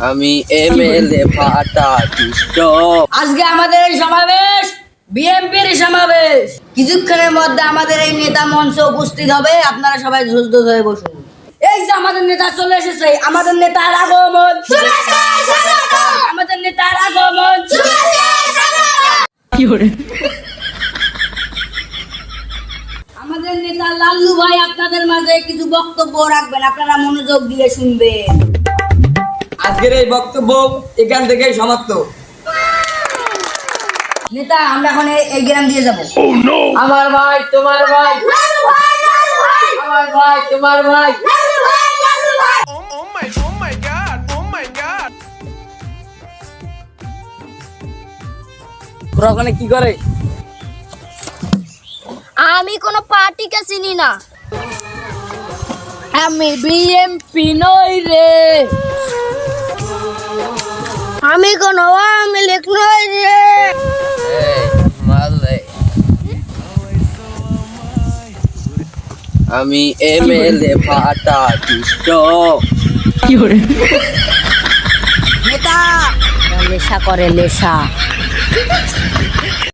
আমি এমএলএ ফাটা দুষ্ট। আজকে আমাদের এই সমাবেশ বিএনপির সমাবেশ। কিছুক্ষণের মধ্যে আমাদের এই নেতা মঞ্চে উপস্থিত হবে, আপনারা সবাই ধৈর্য ধরে বসুন। এই যে আমাদের নেতা চলে এসেছে, আমাদের নেতার আগমন, আমাদের নেতার আগমন। আমাদের নেতা লাল্লু ভাই আপনাদের মাঝে কিছু বক্তব্য রাখবেন, আপনারা মনোযোগ দিয়ে শুনবেন। আজকের এই বক্তব্য এখান থেকেই সমাপ্ত। নেতা, আমরা এখন এই গ্রাম দিয়ে যাব। আমার ভাই তোমার ভাই, আমার ভাই তোমার ভাই। তোরা ওখানে কি করে? আমি কোনো পার্টিকে চিনি না, আমি বিএমপি নই রে, আমি কোনো আওয়ামী লীগ নই রে। মালে আমি এমএলএ ফাটা দুষ্ট। নেতা নেশা করে নেশা।